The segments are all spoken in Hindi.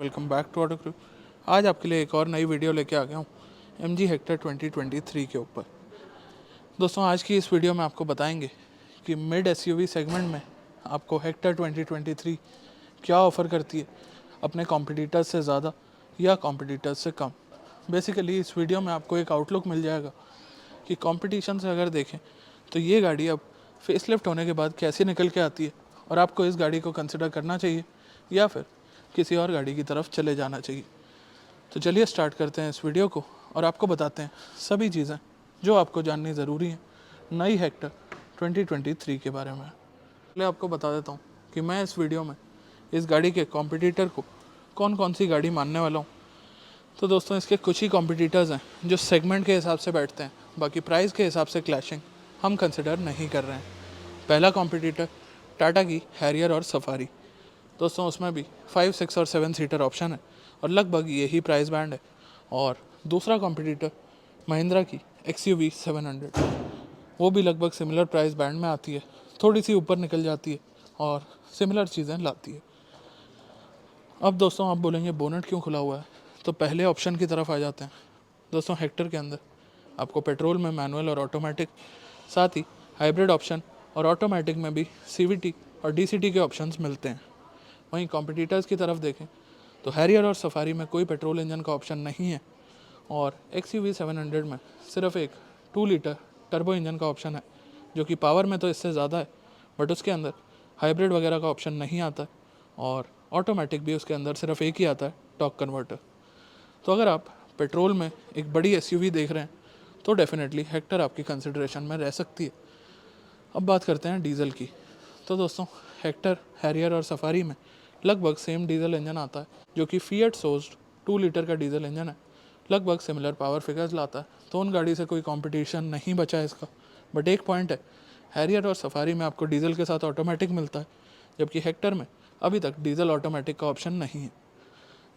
Welcome back to Auto Crew. आज आपके लिए एक और नई वीडियो लेके आ गया हूँ MG हेक्टर 2023 के ऊपर। दोस्तों आज की इस वीडियो में आपको बताएंगे कि मिड SUV सेगमेंट में आपको हेक्टर 2023 क्या ऑफ़र करती है, अपने कॉम्पिटिटर्स से ज़्यादा या कॉम्पिटिटर्स से कम। बेसिकली इस वीडियो में आपको एक आउटलुक मिल जाएगा कि कंपटीशन से अगर देखें तो ये गाड़ी अब फेसलिफ्ट होने के बाद कैसी निकल के आती है और आपको इस गाड़ी को कंसिडर करना चाहिए या फिर किसी और गाड़ी की तरफ चले जाना चाहिए। तो चलिए स्टार्ट करते हैं इस वीडियो को और आपको बताते हैं सभी चीज़ें जो आपको जाननी ज़रूरी हैं नई हेक्टर 2023 के बारे में। पहले आपको बता देता हूँ कि मैं इस वीडियो में इस गाड़ी के कॉम्पिटिटर को कौन कौन सी गाड़ी मानने वाला हूँ। तो दोस्तों इसके कुछ ही कॉम्पिटिटर्स हैं जो सेगमेंट के हिसाब से बैठते हैं, बाकी प्राइस के हिसाब से क्लैशिंग हम कंसिडर नहीं कर रहे हैं। पहला कॉम्पिटिटर टाटा की हैरियर और सफारी। दोस्तों उसमें भी 5, 6 और 7 सीटर ऑप्शन है और लगभग यही प्राइस बैंड है। और दूसरा कॉम्पिटिटर महिंद्रा की XUV 700, वो भी लगभग सिमिलर प्राइस बैंड में आती है, थोड़ी सी ऊपर निकल जाती है और सिमिलर चीज़ें लाती है। अब दोस्तों आप बोलेंगे बोनट क्यों खुला हुआ है, तो पहले ऑप्शन की तरफ आ जाते हैं। दोस्तों हेक्टर के अंदर आपको पेट्रोल में मैनुअल और ऑटोमेटिक, साथ ही हाइब्रिड ऑप्शन और ऑटोमेटिक में भी CVT और DCT के ऑप्शंस मिलते हैं। वहीं कॉम्पिटिटर्स की तरफ देखें तो हैरियर और सफारी में कोई पेट्रोल इंजन का ऑप्शन नहीं है और XUV 700 में सिर्फ एक 2 लीटर टर्बो इंजन का ऑप्शन है, जो कि पावर में तो इससे ज़्यादा है, बट उसके अंदर हाइब्रिड वगैरह का ऑप्शन नहीं आता है और ऑटोमेटिक भी उसके अंदर सिर्फ एक ही आता है, टॉर्क कन्वर्टर। तो अगर आप पेट्रोल में एक बड़ी SUV देख रहे हैं तो डेफिनेटली हेक्टर आपकी कंसिडरेशन में रह सकती है। अब बात करते हैं डीजल की। तो दोस्तों हेक्टर, हैरियर और सफारी में लगभग सेम डीजल इंजन आता है, जो कि फिएट सोर्स्ड 2 लीटर का डीजल इंजन है, लगभग सिमिलर पावर फिगर्स लाता है, तो उन गाड़ी से कोई कंपटीशन नहीं बचा है इसका। बट एक पॉइंट है, हैरियर और सफारी में आपको डीजल के साथ ऑटोमेटिक मिलता है, जबकि हेक्टर में अभी तक डीजल ऑटोमेटिक का ऑप्शन नहीं है।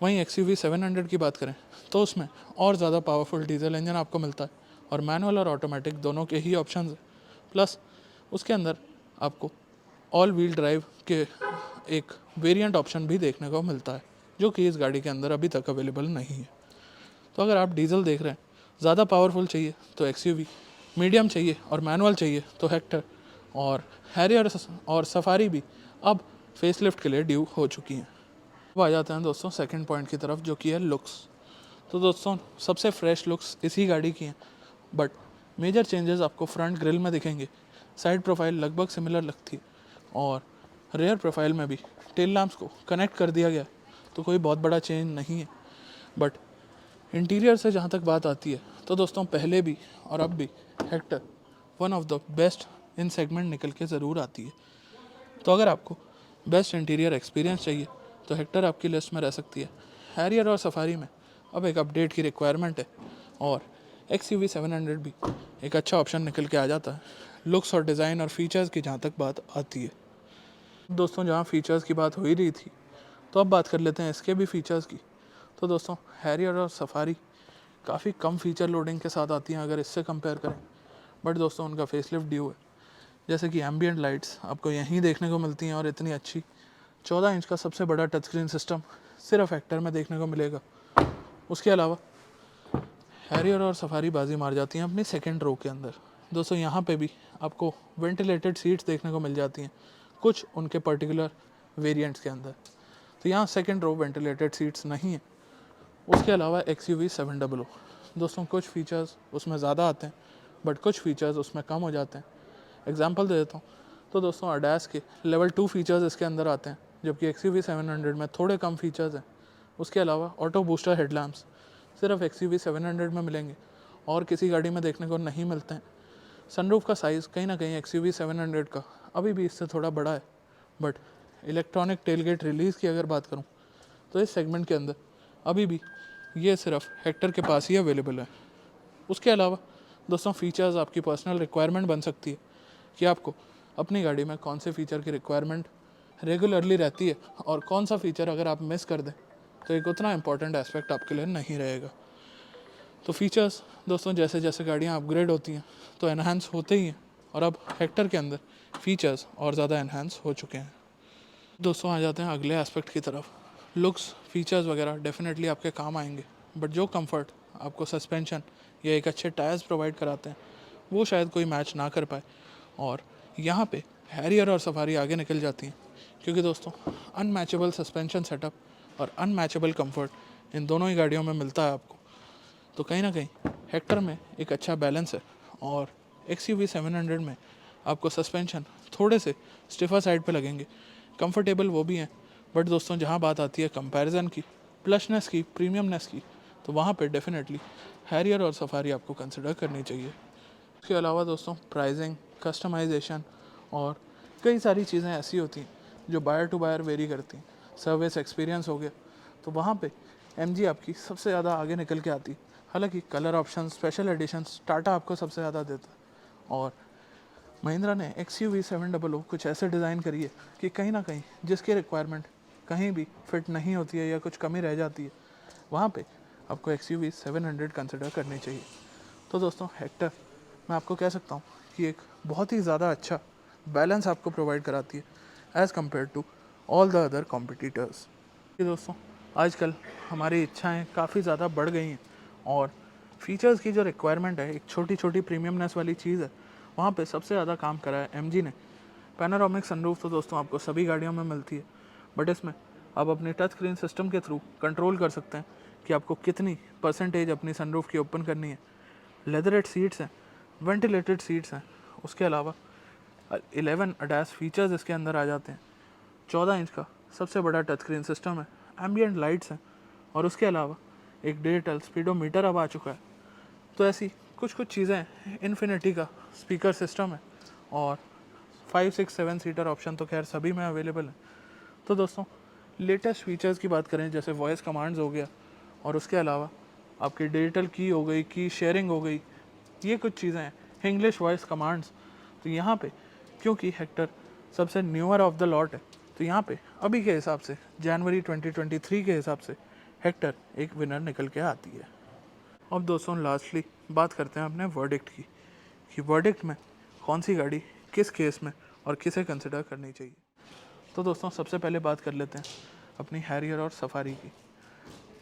वहीं XUV 700 की बात करें तो उसमें और ज़्यादा पावरफुल डीजल इंजन आपको मिलता है और मैनुअल और ऑटोमेटिक दोनों के ही ऑप्शन हैं। प्लस उसके अंदर आपको ऑल व्हील ड्राइव के एक वेरिएंट ऑप्शन भी देखने को मिलता है, जो कि इस गाड़ी के अंदर अभी तक अवेलेबल नहीं है। तो अगर आप डीजल देख रहे हैं, ज़्यादा पावरफुल चाहिए तो XUV, मीडियम चाहिए और मैनुअल चाहिए तो हेक्टर, और हैरियर और सफारी भी अब फेसलिफ्ट के लिए ड्यू हो चुकी हैं। अब आ जाते हैं दोस्तों सेकंड पॉइंट की तरफ, जो कि है लुक्स। तो दोस्तों सबसे फ्रेश लुक्स इसी गाड़ी की हैं, बट मेजर चेंजेस आपको फ्रंट ग्रिल में दिखेंगे। साइड प्रोफाइल लगभग सिमिलर लगती है और रेयर प्रोफाइल में भी टेल लैम्प्स को कनेक्ट कर दिया गया, तो कोई बहुत बड़ा चेंज नहीं है। बट इंटीरियर से जहाँ तक बात आती है तो दोस्तों पहले भी और अब भी Hector one of the best in segment निकल के ज़रूर आती है। तो अगर आपको बेस्ट इंटीरियर एक्सपीरियंस चाहिए तो हेक्टर आपकी लिस्ट में रह सकती है। हैरियर और सफारी में अब एक अपडेट की रिक्वायरमेंट है और XUV 700 भी एक अच्छा ऑप्शन निकल के आ जाता है लुक्स और डिज़ाइन और फीचर्स की जहाँ तक बात आती है। दोस्तों जहाँ फीचर्स की बात हो ही रही थी तो अब बात कर लेते हैं इसके भी फीचर्स की। तो दोस्तों हैरियर और सफारी काफ़ी कम फीचर लोडिंग के साथ आती हैं अगर इससे कंपेयर करें, बट दोस्तों उनका फेसलिफ्ट ड्यू है। जैसे कि एम्बियंट लाइट्स आपको यहीं देखने को मिलती हैं और इतनी अच्छी 14 इंच का सबसे बड़ा टच स्क्रीन सिस्टम सिर्फ हेक्टर में देखने को मिलेगा। उसके अलावा हैरियर और सफारी बाजी मार जाती हैं अपनी सेकेंड रो के अंदर। दोस्तों यहाँ पे भी आपको वेंटिलेटेड सीट्स देखने को मिल जाती हैं कुछ उनके पर्टिकुलर वेरिएंट्स के अंदर, तो यहाँ सेकेंड रो वेंटिलेटेड सीट्स नहीं है। उसके अलावा XUV 700, दोस्तों कुछ फीचर्स उसमें ज़्यादा आते हैं बट कुछ फीचर्स उसमें कम हो जाते हैं। एग्जांपल दे देता हूँ तो दोस्तों अडैस के लेवल 2 फीचर्स इसके अंदर आते हैं, जबकि XUV 700 में थोड़े कम फीचर्स हैं। उसके अलावा ऑटो बूस्टर हेडलैम्प्स सिर्फ XUV 700 में मिलेंगे और किसी गाड़ी में देखने को नहीं मिलते हैं। सनरूफ का साइज़ कहीं ना कहीं XUV 700 का अभी भी इससे थोड़ा बड़ा है, बट इलेक्ट्रॉनिक टेलगेट रिलीज़ की अगर बात करूँ तो इस सेगमेंट के अंदर अभी भी ये सिर्फ हेक्टर के पास ही अवेलेबल है। उसके अलावा दोस्तों फीचर्स आपकी पर्सनल रिक्वायरमेंट बन सकती है कि आपको अपनी गाड़ी में कौन से फ़ीचर की रिक्वायरमेंट रेगुलरली रहती है और कौन सा फ़ीचर अगर आप मिस कर दें तो एक उतना इम्पॉर्टेंट एस्पेक्ट आपके लिए नहीं रहेगा। तो फीचर्स दोस्तों जैसे जैसे गाड़ियाँ अपग्रेड होती हैं तो एनहांस होते ही हैं और अब हेक्टर के अंदर फीचर्स और ज़्यादा एनहांस हो चुके हैं। दोस्तों आ जाते हैं अगले एस्पेक्ट की तरफ। लुक्स, फीचर्स वगैरह डेफिनेटली आपके काम आएंगे, बट जो कंफर्ट आपको सस्पेंशन या एक अच्छे टायर्स प्रोवाइड कराते हैं वो शायद कोई मैच ना कर पाए। और यहाँ पे हैरियर और सफारी आगे निकल जाती हैं, क्योंकि दोस्तों अनमैचेबल सस्पेंशन सेटअप और अनमैचेबल कंफर्ट इन दोनों ही गाड़ियों में मिलता है आपको। तो कहीं ना कहीं हेक्टर में एक अच्छा बैलेंस है, और XUV 700 में आपको सस्पेंशन थोड़े से स्टिफर साइड पे लगेंगे, कंफर्टेबल वो भी हैं, बट दोस्तों जहाँ बात आती है कंपैरिजन की, प्लसनेस की, प्रीमियमनेस की, तो वहाँ पे डेफिनेटली हैरियर और सफारी आपको कंसिडर करनी चाहिए। इसके अलावा दोस्तों प्राइसिंग, कस्टमाइजेशन और कई सारी चीज़ें ऐसी होती हैं जो बायर टू बायर वेरी करती हैं। सर्विस एक्सपीरियंस हो गया, तो वहाँ पे MG आपकी सबसे ज़्यादा आगे निकल के आती है। हालांकि colour option, special editions Tata आपको सबसे ज़्यादा देता है, और महिंद्रा ने XUV 700 कुछ ऐसे डिज़ाइन करी है कि कहीं ना कहीं जिसकी रिक्वायरमेंट कहीं भी फिट नहीं होती है या कुछ कमी रह जाती है, वहाँ पे आपको XUV 700 कंसिडर करनी चाहिए। तो दोस्तों हेक्टर मैं आपको कह सकता हूँ कि एक बहुत ही ज़्यादा अच्छा बैलेंस आपको प्रोवाइड कराती है as compare to all the other competitors. कि दोस्तों आजकल हमारी इच्छाएं काफ़ी ज़्यादा बढ़ गई हैं, और फीचर्स की जो रिक्वायरमेंट है, एक छोटी छोटी प्रीमियमनेस वाली चीज़ है, वहाँ पे सबसे ज़्यादा काम करा है MG ने। पैनोरामिक सनरूफ तो दोस्तों आपको सभी गाड़ियों में मिलती है, बट इसमें आप अपने टच स्क्रीन सिस्टम के थ्रू कंट्रोल कर सकते हैं कि आपको कितनी परसेंटेज अपनी सनरूफ की ओपन करनी है। लेदरेट सीट्स हैं, वेंटिलेटेड सीट्स हैं, उसके अलावा 11 अडैस फीचर्स इसके अंदर आ जाते हैं। 14 इंच का सबसे बड़ा टच स्क्रीन सिस्टम है, एम्बियंट लाइट्स हैं, और उसके अलावा एक डिजिटल स्पीडोमीटर अब आ चुका है। तो ऐसी कुछ कुछ चीज़ें हैं। इन्फिनिटी का स्पीकर सिस्टम है, और 5, 6, 7 सीटर ऑप्शन तो खैर सभी में अवेलेबल है। तो दोस्तों लेटेस्ट फीचर्स की बात करें, जैसे वॉइस कमांड्स हो गया, और उसके अलावा आपकी डिजिटल की हो गई, की शेयरिंग हो गई, ये कुछ चीज़ें हैं, इंग्लिश वॉइस कमांड्स। तो यहाँ पे क्योंकि हेक्टर सबसे न्यूअर ऑफ द लॉट है, तो यहाँ पे अभी के हिसाब से जनवरी 2023 के हिसाब से हेक्टर एक विनर निकल के आती है। अब दोस्तों लास्टली बात करते हैं अपने वर्डिक्ट की, कि वर्डिक्ट में कौन सी गाड़ी किस केस में और किसे कंसिडर करनी चाहिए। तो दोस्तों सबसे पहले बात कर लेते हैं अपनी हैरियर और सफारी की।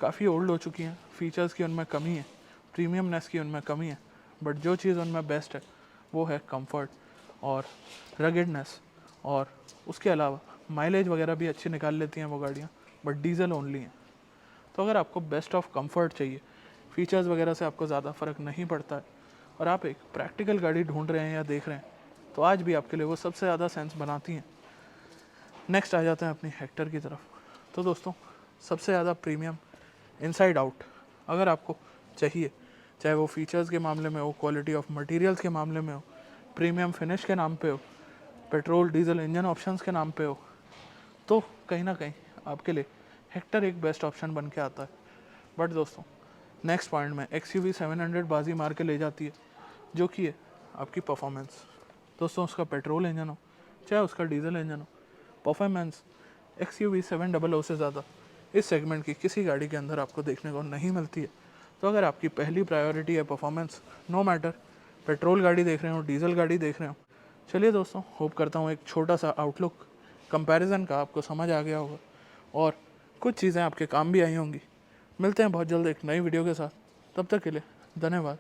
काफ़ी ओल्ड हो चुकी हैं, फीचर्स की उनमें कमी है, प्रीमियमनेस की उनमें कमी है, बट जो चीज़ उनमें बेस्ट है वो है कंफर्ट और रगेडनेस, और उसके अलावा माइलेज वगैरह भी अच्छी निकाल लेती हैं वो गाड़ियाँ, बट डीजल ओनली हैं। तो अगर आपको बेस्ट ऑफ कंफर्ट चाहिए, फीचर्स वगैरह से आपको ज़्यादा फ़र्क नहीं पड़ता है, और आप एक प्रैक्टिकल गाड़ी ढूंढ रहे हैं या देख रहे हैं, तो आज भी आपके लिए वो सबसे ज़्यादा सेंस बनाती हैं। नेक्स्ट आ जाते हैं अपनी हेक्टर की तरफ। तो दोस्तों सबसे ज़्यादा प्रीमियम इनसाइड आउट अगर आपको चाहिए, चाहे वो फीचर्स के मामले में हो, क्वालिटी ऑफ मटेरियल्स के मामले में हो, प्रीमियम फिनिश के नाम पे हो, पेट्रोल डीजल इंजन ऑप्शंस के नाम पे हो, तो कहीं ना कहीं आपके लिए हेक्टर एक बेस्ट ऑप्शन बन के आता है। बट दोस्तों नेक्स्ट पॉइंट में XUV 700 बाजी मार के ले जाती है, जो कि है आपकी परफॉर्मेंस। दोस्तों उसका पेट्रोल इंजन हो चाहे उसका डीजल इंजन हो, परफॉर्मेंस XUV 700 से ज़्यादा इस सेगमेंट की किसी गाड़ी के अंदर आपको देखने को नहीं मिलती है। तो अगर आपकी पहली प्रायोरिटी है परफॉर्मेंस, नो मैटर पेट्रोल गाड़ी देख रहे हो, डीजल गाड़ी देख रहे हो, चलिए दोस्तों होप करता हूँ एक छोटा सा आउटलुक कंपैरिजन का आपको समझ आ गया होगा, और कुछ चीज़ें आपके काम भी आई होंगी। मिलते हैं बहुत जल्द एक नई वीडियो के साथ, तब तक के लिए धन्यवाद।